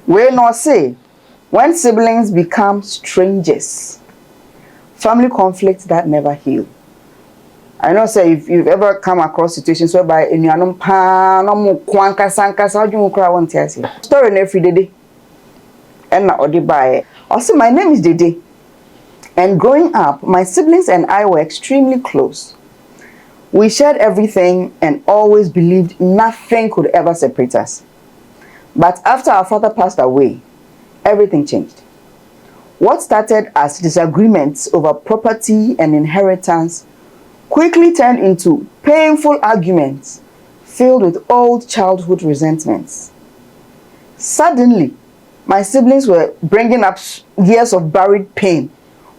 We not say, when siblings become strangers, family conflicts that never heal. I know, say, if you've ever come across situations whereby in your story every day, and now also, my name is Dede, and growing up, my siblings and I were extremely close. We shared everything and always believed nothing could ever separate us. But after our father passed away, everything changed. What started as disagreements over property and inheritance quickly turned into painful arguments filled with old childhood resentments. Suddenly, my siblings were bringing up years of buried pain.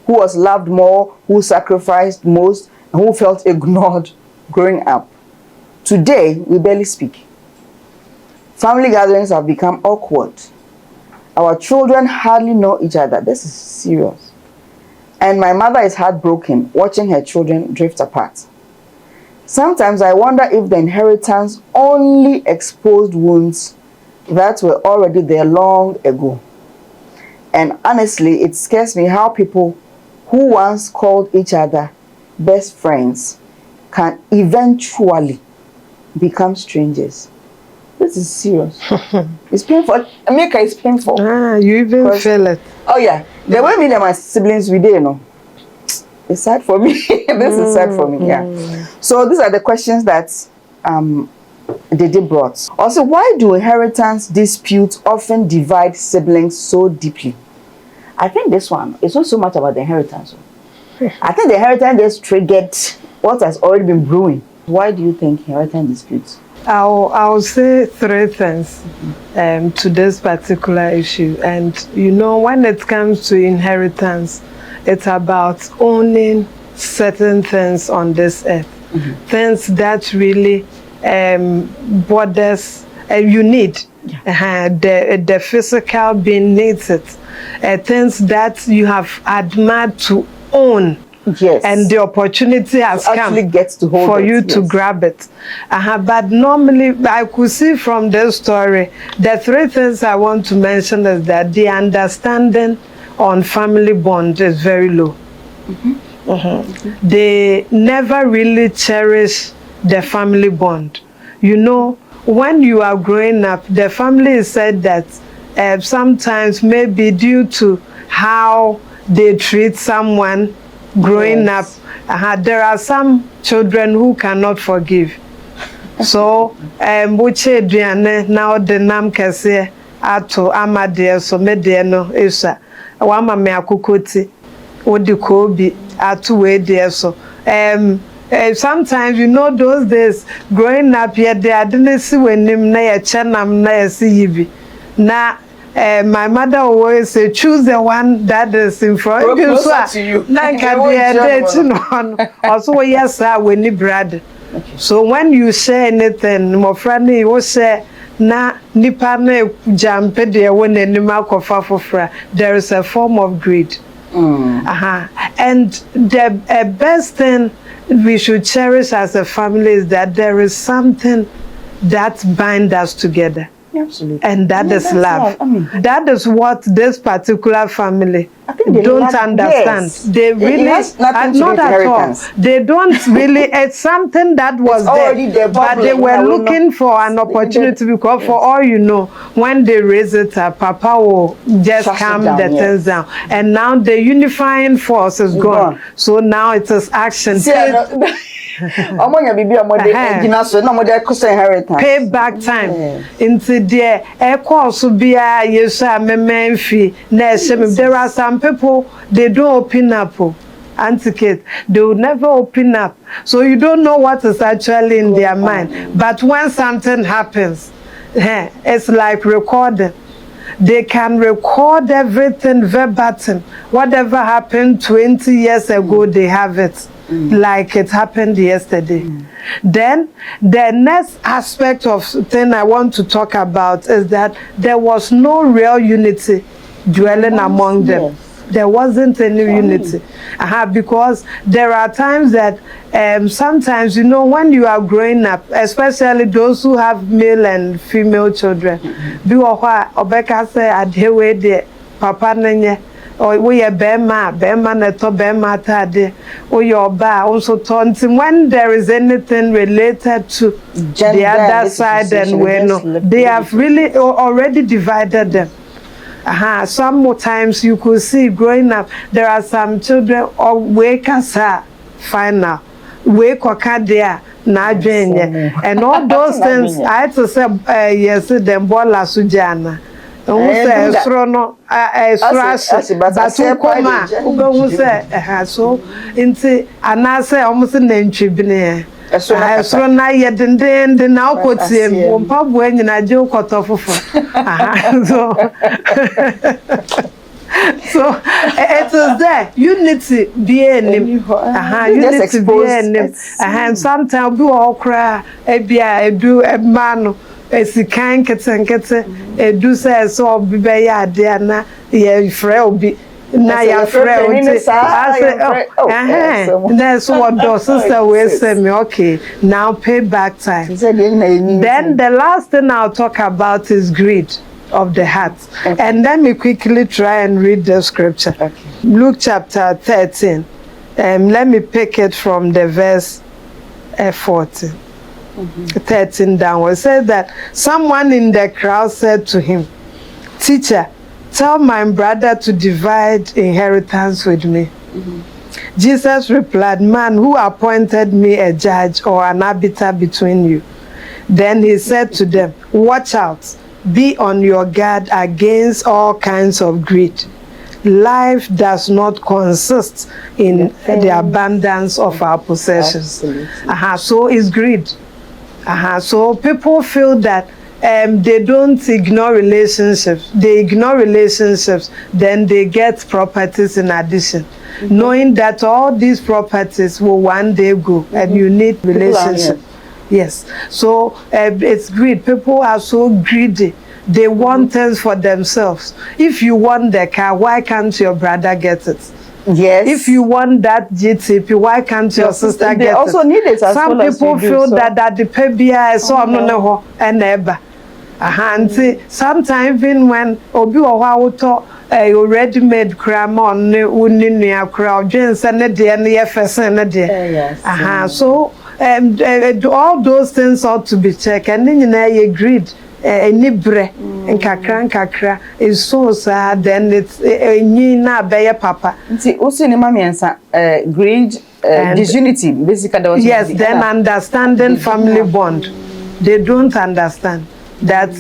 Who was loved more, who sacrificed most, and who felt ignored growing up. Today, we barely speak. Family gatherings have become awkward. Our children hardly know each other. This is serious. And my mother is heartbroken watching her children drift apart. Sometimes I wonder if the inheritance only exposed wounds that were already there long ago. And honestly, it scares me how people who once called each other best friends can eventually become strangers. This is serious. It's painful. America is painful. Ah, you even feel it. Oh yeah. The way me and my siblings we did, you know. It's sad for me. This is sad for me, yeah. So these are the questions that Dede brought. Also, why do inheritance disputes often divide siblings so deeply? I think this one is not so much about the inheritance. I think the inheritance just triggered what has already been brewing. Why do you think inheritance disputes? I'll say three things to this particular issue. And you know, when it comes to inheritance, it's about owning certain things on this earth. Things that really borders you need. The physical being needs it. Things that you have admired to own. Yes. And the opportunity has come for you to grab it. But normally, I could see from this story, the three things I want to mention is that the understanding on family bond is very low. They never really cherish the family bond. You know, when you are growing up, the family is said that sometimes maybe due to how they treat someone growing up, there are some children who cannot forgive. So, buche diane now the nam kese ato amade so mede no esa wa ma me akokoti odi ko bi ato we de so. Sometimes, you know, those days growing up here, they didn't see when him na ya chanam na ya see yibi. Na my mother always say, choose the one that is in front of you. Also, yes, sir, when you brother. So when you say anything, my friend, you will say, na nipa na jump there when any mark of there is a form of greed. And the best thing we should cherish as a family is that there is something that binds us together. Absolutely. And that is love. That is what this particular family don't understand. Yes. They really, not at all. They don't really, it's something that was there, but they were looking for an opportunity because for all you know, when they raise it up, Papa will just calm the things down. And now the unifying force is gone. So now it is action. Payback time. Into there, there are some people, they don't open up. Anticate, they will never open up. So you don't know what is actually in their mind. But when something happens, it's like recording. They can record everything verbatim. Whatever happened 20 years ago, they have it. Like it happened yesterday. Then the next aspect of thing I want to talk about is that there was no real unity dwelling among them. there wasn't any unity. Because there are times that sometimes, you know, when you are growing up, especially those who have male and female children, Obeka say adhewe de papa nenye or we a bema na to bema tade or your ba also taunting when there is anything related to the other side, and when they have really already divided them. Sometimes you could see growing up, there are some children or wake us final, wake or there, and all those things. I had to say, yes, them bola sujana. Say, no, so into and I say almost an inch. So na ye den na okotie mpa bo anyina je okotofofo so it is there unity be enim unity be enim and sometimes be okra ebia edu emano esikan kete edu say so obi be ya ade na ye frɛ obi na ya friend that's what the sister will say me. Okay, now pay back time. Then the last thing I'll talk about is greed of the heart. And let me quickly try and read the scripture. Luke chapter 13. Let me pick it from the verse 14. 13 downward. It says that someone in the crowd said to him, "Teacher, tell my brother to divide inheritance with me." Jesus replied, "Man, who appointed me a judge or an arbiter between you?" Then he said to them, "Watch out, be on your guard against all kinds of greed. Life does not consist in the abundance of our possessions." So it's greed. So people feel that they don't ignore relationships. They ignore relationships, then they get properties in addition, knowing that all these properties will one day go, and you need relationships. Yes. So it's greed. People are so greedy. They want things for themselves. If you want the car, why can't your brother get it? Yes. If you want that GTP, why can't your sister get it? They also need it as Some well as people you feel do, so. that the PBI is so no and never. Sometimes even when obi owa a ready-made crime on unni crowd, James and the so all those things ought to be checked, and then you agreed. Nibre and kakra is so sad, then it's na beye papa. Also, greed, disunity, basically. Yes, then understanding family bond. They don't understand that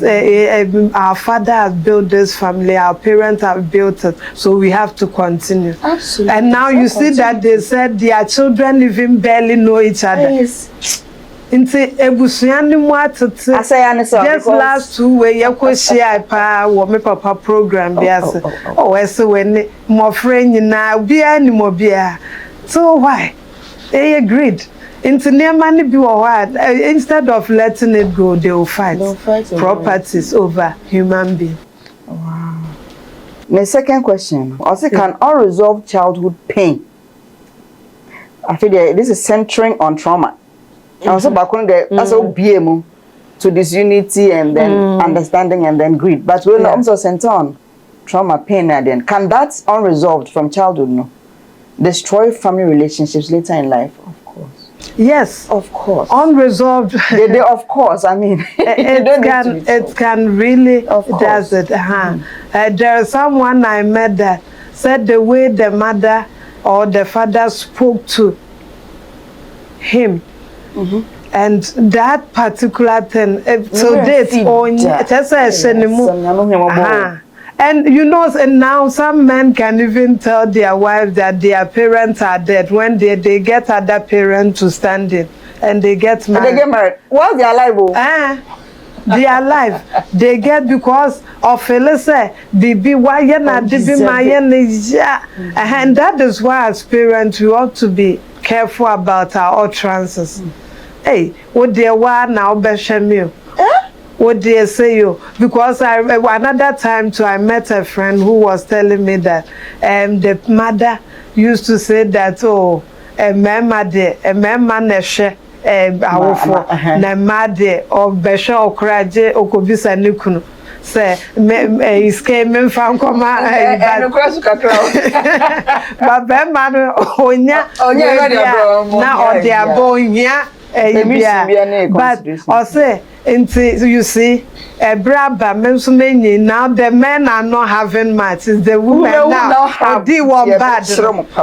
our father has built this family, our parents have built it, so we have to continue. Absolutely. And now you see that they said their children even barely know each other. Yes. Nti ebusuani mu atete just last 2 weeks yakoshia pa wo me papa program bi ase ese when mo friend nyina bia ni mo bia, so why they agreed into near money be what instead of letting it go, they will fight properties over human being. Wow. My second question, also, can unresolved childhood pain, I feel this is centering on trauma. Also, back on the that's all BMO to disunity and then understanding and then greed. But we'll also center on trauma, pain, and then can that unresolved from childhood destroy family relationships later in life? Of course. Yes, of course. Unresolved. they of course. I mean, it can really does it. There is someone I met that said the way the mother or the father spoke to him. And that particular thing, so that's and you know, and now some men can even tell their wives that their parents are dead when they get other parents to stand in and they get married. And they get married. While they are alive, they are alive. They get because of Felisa, Bibi, why you're not and that is why as parents we ought to be careful about our utterances. Hey, what dear one now beshem you? what they say you, because another time too, I met a friend who was telling me that the mother used to say that, oh, a man neshe awofo na made or beshaokraje okobisa nikunu say is came in from koma but be man onya na odiabonya but also you see a braba men now the men are not having much, it's the women now they one bad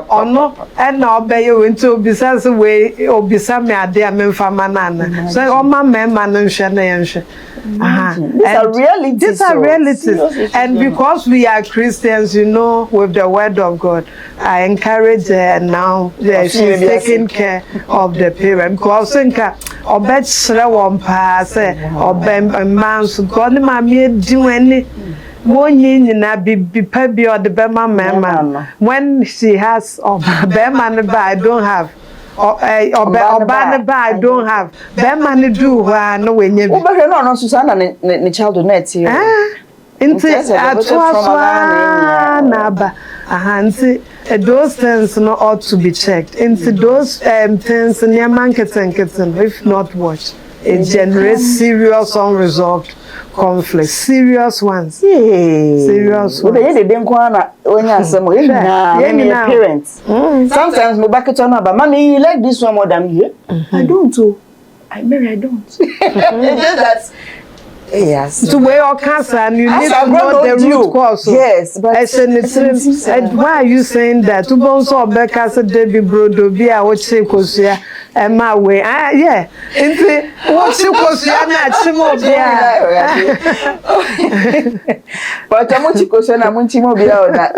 or no and now be you into besides way or beside me are there men famanana so all my men man these are realities. These are realities. And because we are Christians, you know, with the word of God, I encourage her now. She's taking care of the parent. Because obet one pass, obet man's God, mammy do any. One yin be pebby or the Bema man. When she has Bema, I don't have. Or banner I don't have. Bema do no way near. No, Susanna, the child of net here. Into those things not ought to be checked. Into those things near markets and kitten, if not watched, it generates serious unresolved conflicts, serious ones. Serious ones. They didn't when you some parents. Sometimes my back on but mommy, you like this one more than me. I don't too. I don't. That's yes. To wear your cancer and you need to know the root cause. Yes, but why are you saying that? To bounce or back as a Debbie Brodo be I would say cause and my way. Yeah. Into what's your cause but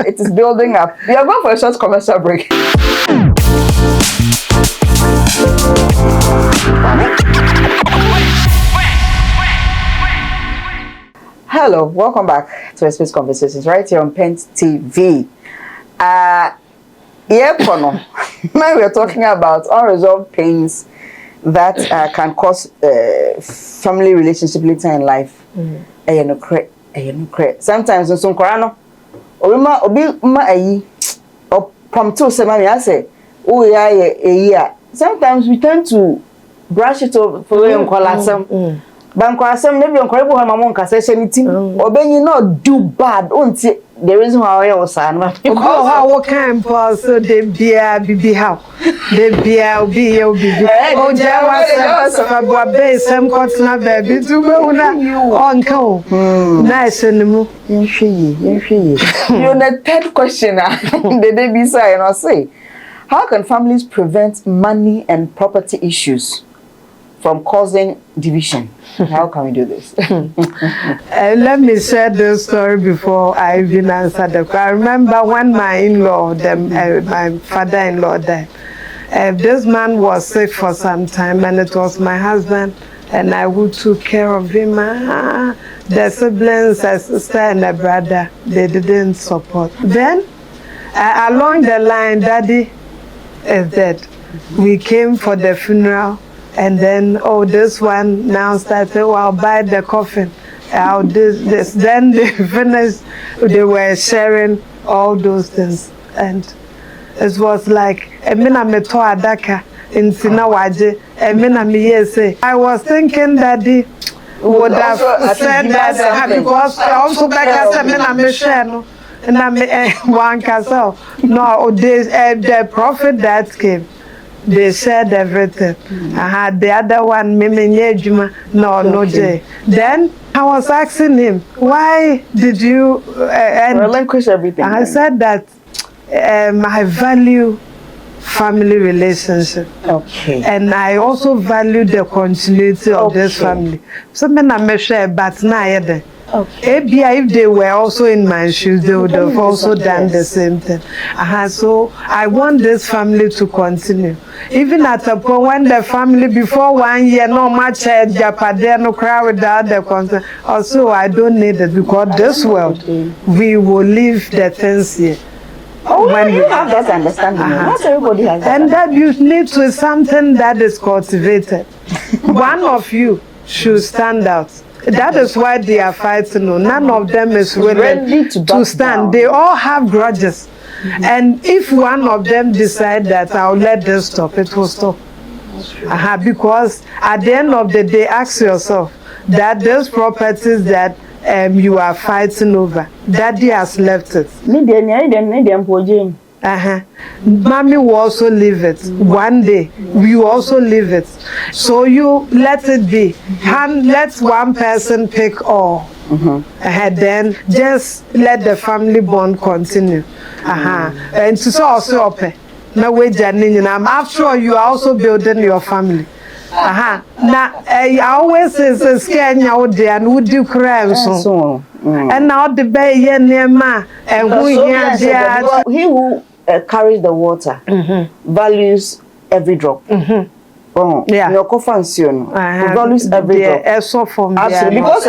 it is building up. We are going for a short commercial break. Hello, welcome back to Space Conversations right here on Pent TV. Now we are talking about unresolved pains that can cause family relationship later in life. Sometimes in some korano, sometimes we tend to brush it over for Bankwasem never uncle Mamon Cassation obeying not do bad until the reason why I was son. How can pass the beer be how? The beer be oh, Jawa base, some cuts not baby to go uncle. Nice and you're the third question. The day beside or say, how can families prevent money and property issues from causing division? How can we do this? Let me share this story before I even answer the question. I remember when my in-law, my father-in-law died. This man was sick for some time, and it was my husband and I who took care of him. The siblings, a sister and a brother, they didn't support. Then, along the line, Daddy is dead. We came for the funeral. And then, oh, this one now started, oh, I'll buy the coffin. I'll this. Then they finished, they were sharing all those things. And it was like, I was thinking that they would have said that because I also back as a man, and I one castle. No, the prophet that came. They said everything. I had the other one, no, Jay. Then I was asking him, why did you relinquish everything? I said that I value family relationship. Okay. And I also value the continuity of this family. So I'm sure, but now okay. If they were also in my shoes, they would have also done the same thing. So I want this family to continue. Even at a point when the family, before 1 year, no much Japan, no cry without the concern. Also, I don't need it because this world, we will leave the things here. Oh, when you have that understanding, not everybody has that. And that you need to something that is cultivated. One of you should stand out. That is why they are fighting. None of them is willing ready to stand. down. They all have grudges. And if one of them decide that I'll let this stop, it will stop. Because at the end of the day, ask yourself that those properties that you are fighting over, Daddy has left it. Mommy will also leave it. One day, we will also leave it. So you let it be. Let one person pick all. Then just let the family bond continue. And so also open. Now wait, after all, you are also building your family. Now I always say scared out there and would do crimes. And now the bay near ma and he who carries the water values every drop. Yeah, your confansion values every drop. Absolutely, because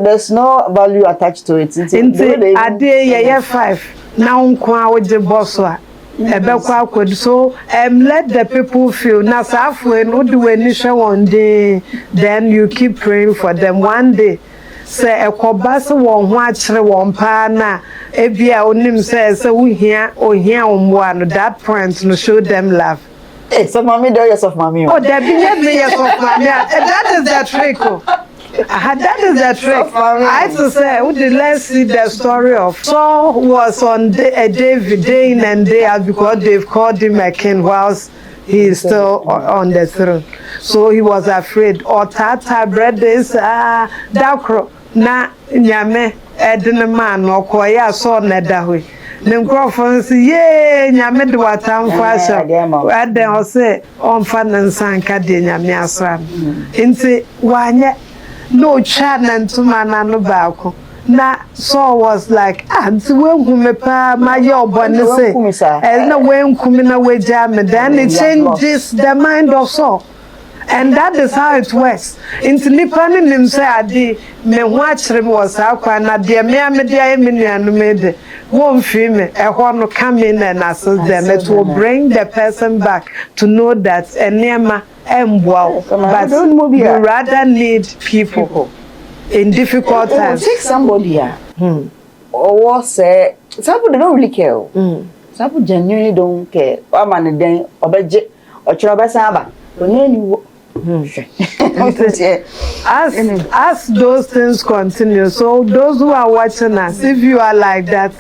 there's no value attached to it. A day 5 now with the boss. So let the people feel now one day, then you keep praying for them. One day say a kobasa won watchre won pa na ebia onim say we here on that point no show them love. Hey, so mommy do yes of mommy. Oh, there be yes of mommy. That is the trick. That is the trick. I to say, let's see the story of Saul was on David day in and day out because they've called him a king whilst he is still on the throne. So he was afraid. Or tata bread is dakro na nyame edin man or koya so nedawe. Nimcrophone say, yea, nyame de watam fashion. And then I'll say, on fan and sanka de nyame asram. Into one. No channel to man no bako. Na so was like so when me pa my your bonne say and no when kumina we jam then it changes the mind of Saul. And that is how it works. Into nipanin him say adi me watch him was akwa na de me dia me nuanu made won fi me e ho no come in and assist them. It will bring the person back to know that enema but you rather need people in difficult times. Take somebody here. Or say some people don't really care. Some people genuinely don't care. Or man then obeje or chirobesaba. As those things continue, so those who are watching us, if you are like that,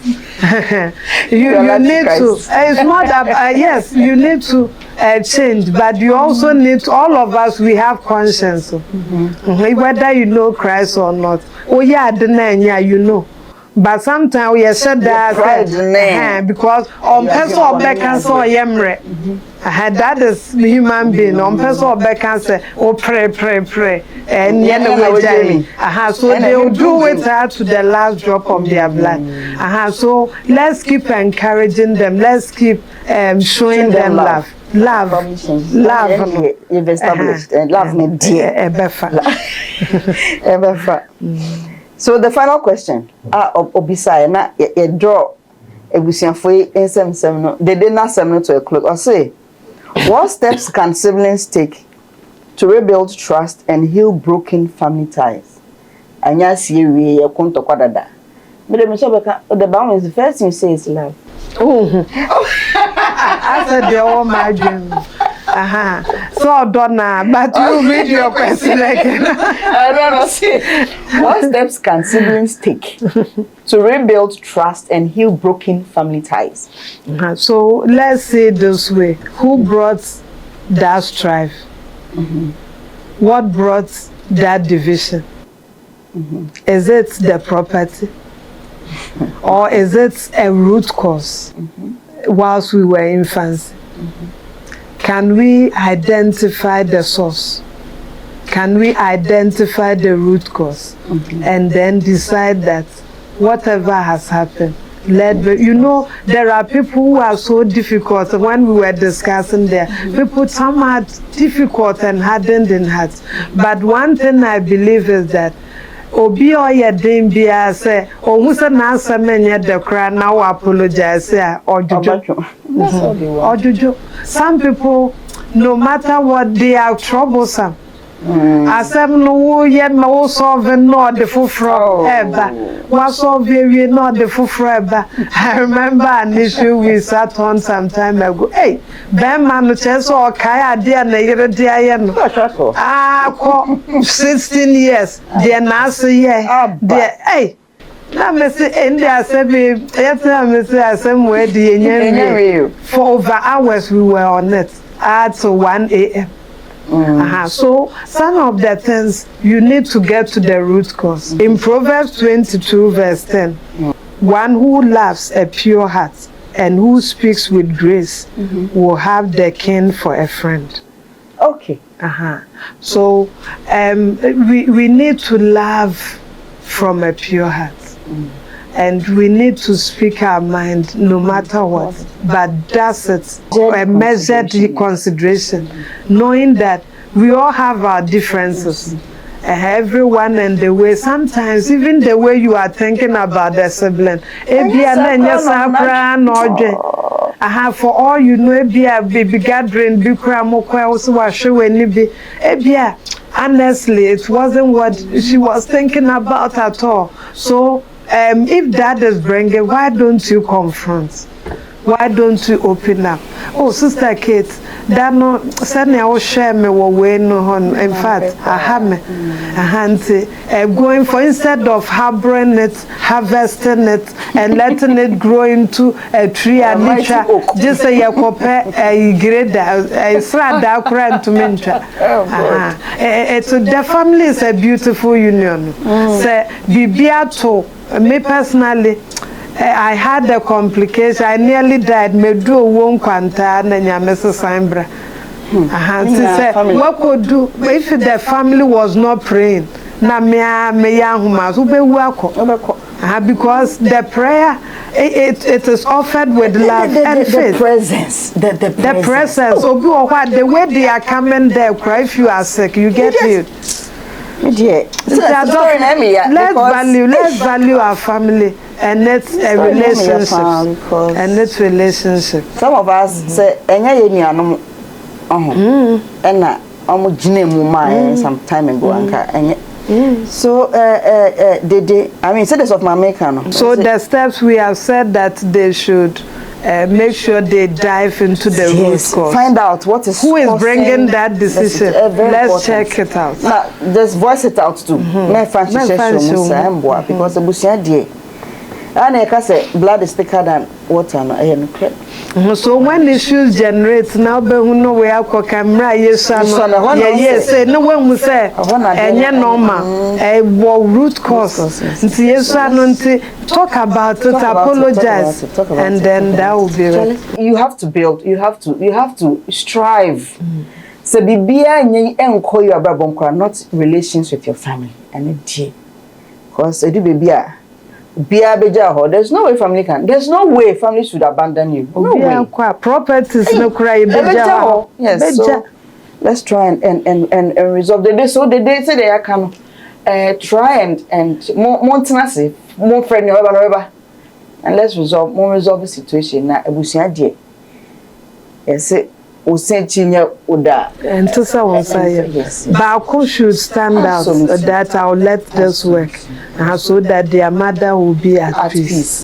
you need to. It's not that. Yes, you need to change, but you also need. All of us, we have conscience, whether you know Christ or not. Oh yeah, you know. But sometimes we said that because on person or back cancer or yemre. That is human being. On person or back cancer, oh pray, and so they will do it to the last drop of their blood. So let's keep encouraging them. Let's keep showing them love. Love. You've established and love me dear. So the final question, obisa na ye draw ebusianfo ensem no they did not seminar to a close. Or say, what steps can siblings take to rebuild trust and heal broken family ties? Anya see we ye konto kwadada. Me de me so beka the Bible is the first thing you say is love. Oh. I said they all my dream. So Donna, but you read your question again. I don't know. See, what steps can siblings take to rebuild trust and heal broken family ties? So let's say this way: who brought that strife? What brought that division? Is it the property, or is it a root cause? Whilst we were infants. Can we identify the source? Can we identify the root cause? And then decide that whatever has happened, there are people who are so difficult. When we were discussing there, people, some are difficult and hardened in heart. But one thing I believe is that obi oye dem bia say omusa na asamenye de kra na we apologize ojojo. Some people, no matter what, they are troublesome. Asem no wo ye ma wo solve no the fufro eba. Wa solve we no the fufro eba. I remember an issue we sat on some time ago. Hey, ben man no chese o kai ade na yere de aye no. Ko 16 years. De na so ye. De hey. Na me say in there say be yesterday me say asem we de enye for over hours we were on it at 1 a.m. So some of the things you need to get to the root cause. In Proverbs 22 verse 10, one who laughs a pure heart and who speaks with grace will have the king for a friend. Okay. So we need to laugh from a pure heart. And we need to speak our mind no matter what, but that's it, a measured consideration, knowing that we all have our differences. Everyone and the way, sometimes even the way you are thinking about the sibling. For all you know, a baby gathering, honestly, it wasn't what she was thinking about at all. So if that is bringing, why don't you confront? Why don't you open up? Oh, Sister Kate, that no send me share me way no. In fact, I have me going for, instead of harboring it, harvesting it, and letting it grow into a tree and nature. Just say you compare a grade a srada current to mentor. It's the family is a beautiful union. Say bibiato. Me personally, I had a complication. I nearly died. Me do one kwanta na nyamese sambra. What could do if the family was not praying? Na me yahuma ube wako. Because the prayer it is offered with love and faith. The presence. The presence. The way they are coming there, if you are sick, you get healed. Let's value our family and it's a relationship. And it's relationship. Some of us say, some time ago. So, I mean, say this of my maker. So the steps we have said that they should make sure they dive into the root cause. Find out what is who is bringing that decision. Let's check it out. Now, just voice it out too. Because the busia dear. And I can say blood is thicker than water. So when issues generate now, be who know we have camera. Yes, yes. No one will say, and yeah, normal. Root cause. Yes, talk about it, apologize, and then that will be right. You have to build. You have to strive. So be enko your brother, not relations with your family, and because it be there's no way family can. There's no way family should abandon you. No way. Properties no cry. Yes. So let's try and resolve the day. So the day say they can try and more tenacity, more friendly, whatever. And let's resolve the situation. Now, ebusia die. Yes. And to someone say, Baku should stand out that I'll let this work so that their mother will be at peace.